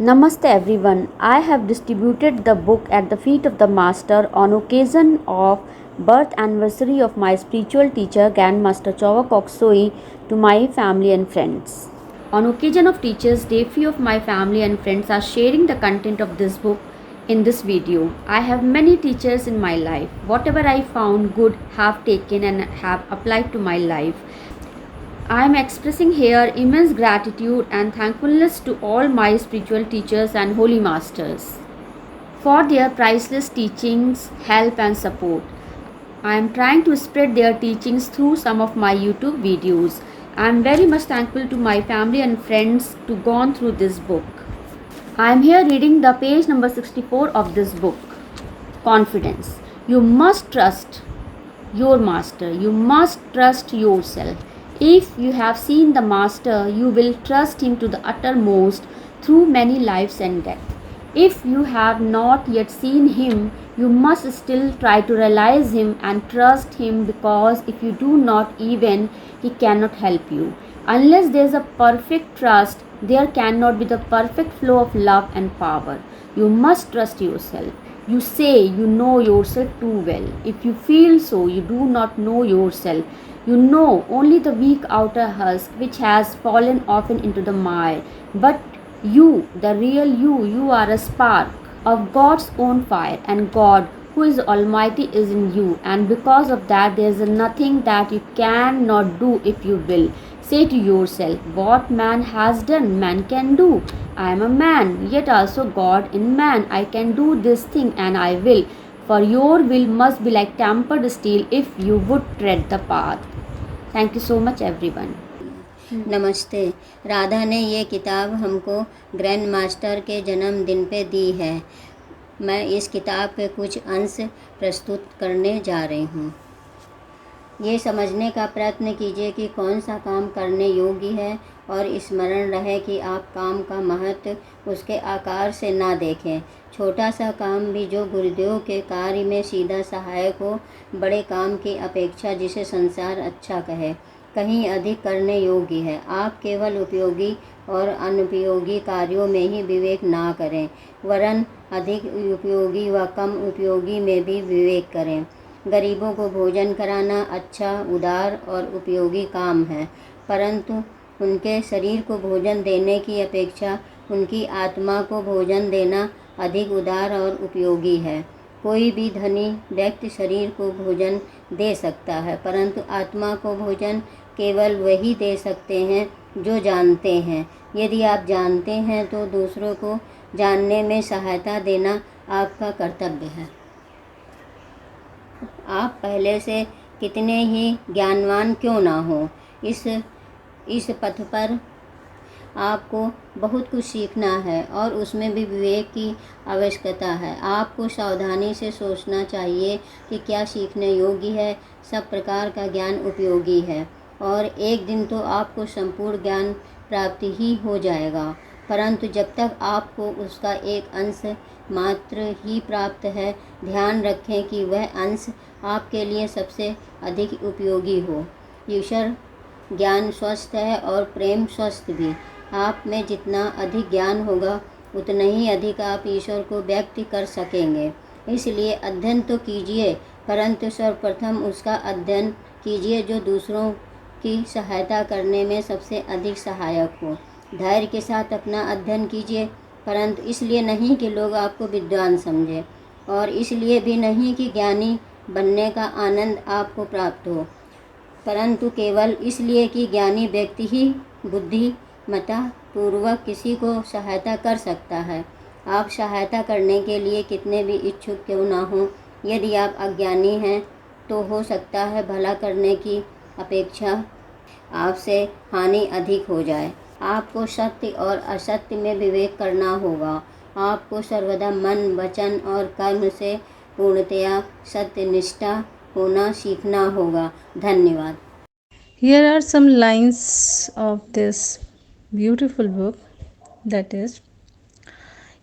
Namaste everyone. I have distributed the book at the feet of the Master on occasion of birth anniversary of my spiritual teacher Grandmaster Chowa Koksoi to my family and friends. On occasion of Teachers Day, few of my family and friends are sharing the content of this book in this video. I have many teachers in my life. Whatever I found good have taken and have applied to my life. I am expressing here immense gratitude and thankfulness to all my spiritual teachers and holy masters for their priceless teachings, help, and support. I am trying to spread their teachings through some of my YouTube videos. I am very much thankful to my family and friends to gone through this book. I am here reading the page number 64 of this book. Confidence. You must trust your master. You must trust yourself. If you have seen the master, you will trust him to the uttermost through many lives and death. If you have not yet seen him, you must still try to realize him and trust him, because if you do not, even he cannot help you. Unless there is a perfect trust, there cannot be the perfect flow of love and power. You must trust yourself. You say you know yourself too well. If you feel so, you do not know yourself. You know only the weak outer husk which has fallen often into the mire. But you, the real you are a spark of God's own fire, and God, who is Almighty, is in you. And because of that, there is nothing that you cannot do if you will. Say to yourself, what man has done, man can do. I am a man, yet also God in man. I can do this thing, and I will. For your will must be like tempered steel if you would tread the path. Thank you so much everyone. नमस्ते। राधा ने ये किताब हमको grand master के जन्मदिन पे दी है। मैं इस किताब के कुछ अंश प्रस्तुत करने जा रही हूँ। ये समझने का प्रयत्न कीजिए कि कौन सा काम करने योग्य है, और स्मरण रहे कि आप काम का महत्व उसके आकार से ना देखें। छोटा सा काम भी जो गुरुदेव के कार्य में सीधा सहायक हो, बड़े काम की अपेक्षा जिसे संसार अच्छा कहे, कहीं अधिक करने योग्य है। आप केवल उपयोगी और अनुपयोगी कार्यों में ही विवेक ना करें, वरन अधिक उपयोगी व कम उपयोगी में भी विवेक करें। गरीबों को भोजन कराना अच्छा, उदार और उपयोगी काम है, परंतु उनके शरीर को भोजन देने की अपेक्षा उनकी आत्मा को भोजन देना अधिक उदार और उपयोगी है। कोई भी धनी व्यक्ति शरीर को भोजन दे सकता है, परंतु आत्मा को भोजन केवल वही दे सकते हैं जो जानते हैं। यदि आप जानते हैं तो दूसरों को जानने में सहायता देना आपका कर्तव्य है। आप पहले से कितने ही ज्ञानवान क्यों ना हो, इस पथ पर आपको बहुत कुछ सीखना है, और उसमें भी विवेक की आवश्यकता है। आपको सावधानी से सोचना चाहिए कि क्या सीखने योग्य है। सब प्रकार का ज्ञान उपयोगी है, और एक दिन तो आपको संपूर्ण ज्ञान प्राप्ति ही हो जाएगा, परंतु जब तक आपको उसका एक अंश मात्र ही प्राप्त है, ध्यान रखें कि वह अंश आपके लिए सबसे अधिक उपयोगी हो। ईश्वर ज्ञान स्वस्थ है और प्रेम स्वस्थ भी। आप में जितना अधिक ज्ञान होगा, उतना ही अधिक आप ईश्वर को व्यक्त कर सकेंगे। इसलिए अध्ययन तो कीजिए, परंतु सर्वप्रथम उसका अध्ययन कीजिए जो दूसरों की सहायता करने में सबसे अधिक सहायक हो। धैर्य के साथ अपना अध्ययन कीजिए, परंतु इसलिए नहीं कि लोग आपको विद्वान समझें, और इसलिए भी नहीं कि ज्ञानी बनने का आनंद आपको प्राप्त हो, परंतु केवल इसलिए कि ज्ञानी व्यक्ति ही बुद्धिमत्ता पूर्वक किसी को सहायता कर सकता है। आप सहायता करने के लिए कितने भी इच्छुक क्यों ना हो, यदि आप अज्ञानी हैं तो हो सकता है भला करने की अपेक्षा आपसे हानि अधिक हो जाए। आपको सत्य और असत्य में विवेक करना होगा। आपको सर्वदा मन, वचन और कर्म से पूर्णतया सत्यनिष्ठा होना सीखना होगा। धन्यवाद। Here are some lines of this beautiful book, that is,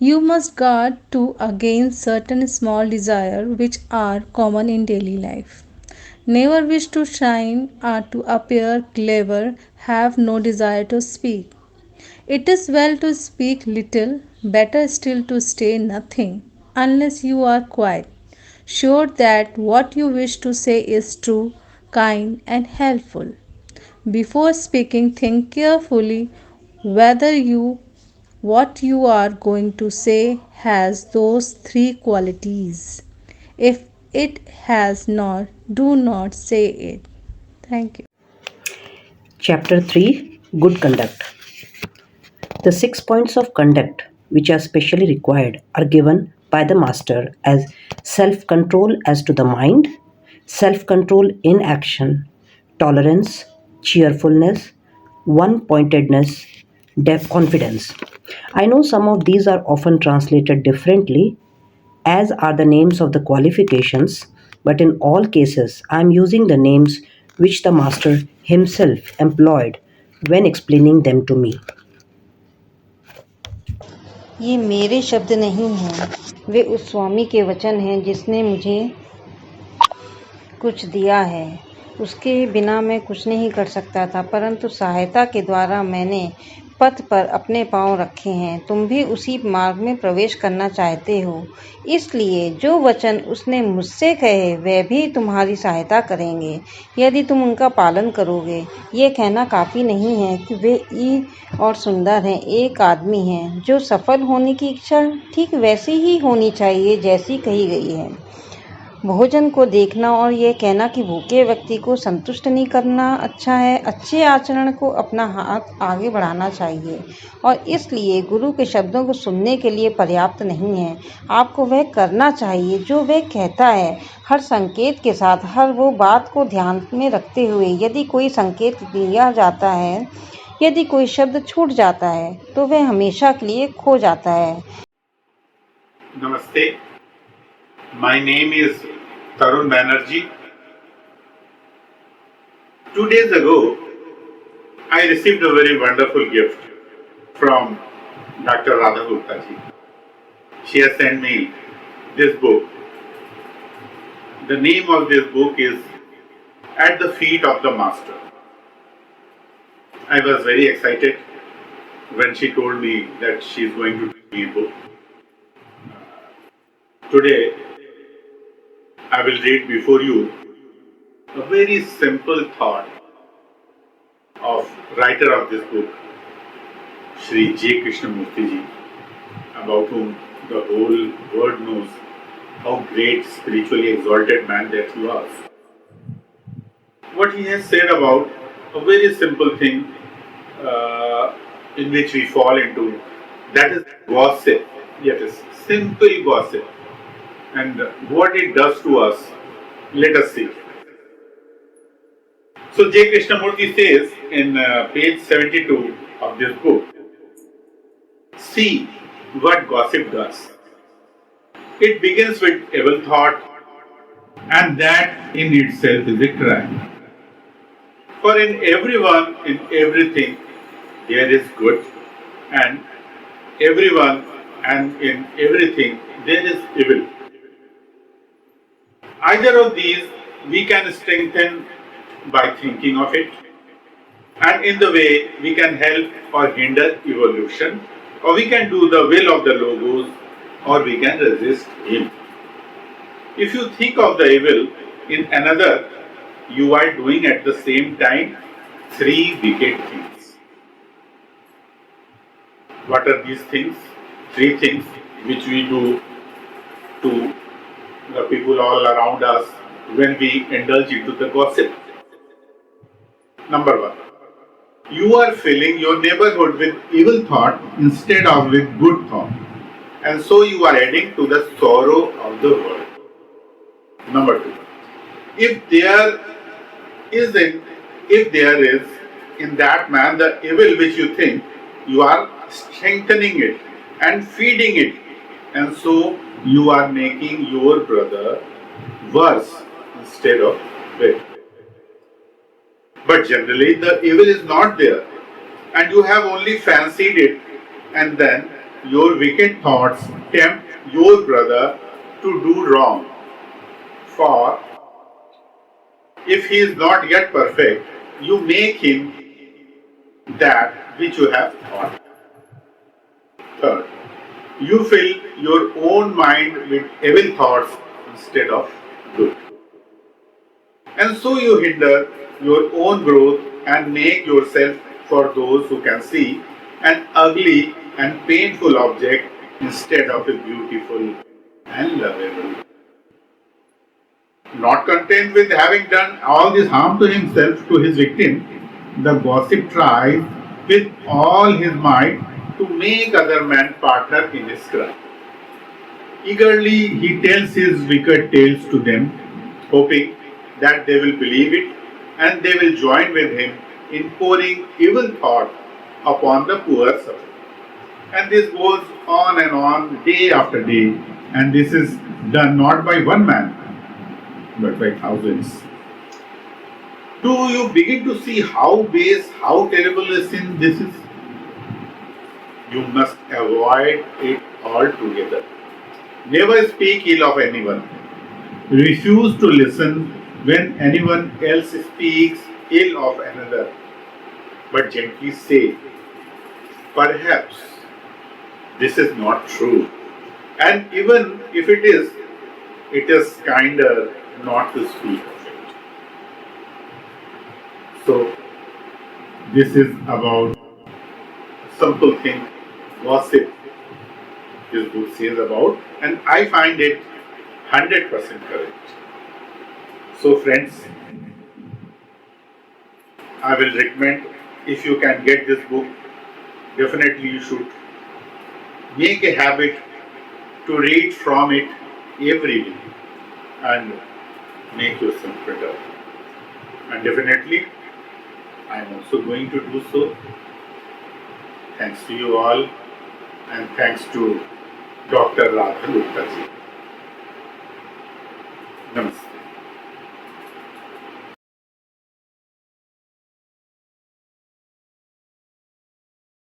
you must guard to against certain small desires which are common in daily life. Never wish to shine or to appear clever, have no desire to speak. It is well to speak little, better still to say nothing, unless you are quite sure that what you wish to say is true, kind, and helpful. Before speaking, think carefully whether what you are going to say has those three qualities. If it has not, do not say it. Thank you. Chapter 3, Good Conduct. The 6 points of conduct which are specially required are given by the master as self control as to the mind, self control in action, tolerance, cheerfulness, one pointedness, confidence. I know some of these are often translated differently, as are the names of the qualifications, but in all cases I am using the names which the master himself employed when explaining them to me. ये मेरे शब्द नहीं हैं, वे उस स्वामी के वचन हैं जिसने मुझे कुछ दिया है। उसके बिना मैं कुछ नहीं कर सकता था, परंतु सहायता के द्वारा मैंने पथ पर अपने पांव रखे हैं। तुम भी उसी मार्ग में प्रवेश करना चाहते हो, इसलिए जो वचन उसने मुझसे कहे वह भी तुम्हारी सहायता करेंगे यदि तुम उनका पालन करोगे। ये कहना काफ़ी नहीं है कि वे ई और सुंदर हैं। एक आदमी है जो सफल होने की इच्छा ठीक वैसी ही होनी चाहिए जैसी कही गई है। भोजन को देखना और यह कहना कि भूखे व्यक्ति को संतुष्ट नहीं करना अच्छा है। अच्छे आचरण को अपना हाथ आगे बढ़ाना चाहिए और इसलिए गुरु के शब्दों को सुनने के लिए पर्याप्त नहीं है। आपको वह करना चाहिए जो वह कहता है, हर संकेत के साथ, हर वो बात को ध्यान में रखते हुए। यदि कोई संकेत दिया जाता है, यदि कोई शब्द छूट जाता है, तो वह हमेशा के लिए खो जाता है। Namaste. My name is Tarun Banerjee. 2 days ago, I received a very wonderful gift from Dr. Radha Gupta ji. She has sent me this book. The name of this book is At the Feet of the Master. I was very excited when she told me that she is going to give me a book. Today, I will read before you a very simple thought of writer of this book, Sri J. Krishnamurti ji, about whom the whole world knows how great spiritually exalted man that he was. What he has said about a very simple thing in which we fall into, that is gossip. Yet is simple gossip. And what it does to us, let us see. So J. Krishnamurti says in page 72 of this book, see what gossip does. It begins with evil thought, and that in itself is a crime. For in everyone, in everything, there is good, and everyone and in everything there is evil. Either of these we can strengthen by thinking of it, and in the way we can help or hinder evolution, or we can do the will of the Logos, or we can resist him. If you think of the evil in another, you are doing at the same time three wicked things. What are these things? Three things which we do to the people all around us when we indulge into the gossip. Number one, you are filling your neighborhood with evil thought instead of with good thought, and so you are adding to the sorrow of the world. Number two, if there is in that man the evil which you think, you are strengthening it and feeding it, and so you are making your brother worse instead of better. But generally the evil is not there, and you have only fancied it, and then your wicked thoughts tempt your brother to do wrong. For if he is not yet perfect, you make him that which you have thought. Third, you fill your own mind with evil thoughts instead of good. And so you hinder your own growth and make yourself, for those who can see, an ugly and painful object instead of a beautiful and lovable. Not content with having done all this harm to himself, to his victim, the gossip tries with all his might to make other men partner in his crime. Eagerly he tells his wicked tales to them, hoping that they will believe it and they will join with him in pouring evil thought upon the poor soul. And this goes on day after day, and this is done not by one man but by thousands. Do you begin to see how base, how terrible a sin this is? You must avoid it altogether. Never speak ill of anyone. Refuse to listen when anyone else speaks ill of another, but gently say, perhaps this is not true. And even if it is kinder not to speak of it. So, this is about simple thing gossip this book says about, and I find it 100% correct. So, friends, I will recommend, if you can get this book, definitely you should make a habit to read from it every day and make yourself better. And definitely, I am also going to do so. Thanks to you all, and thanks to Dr. Radha Gupta ji.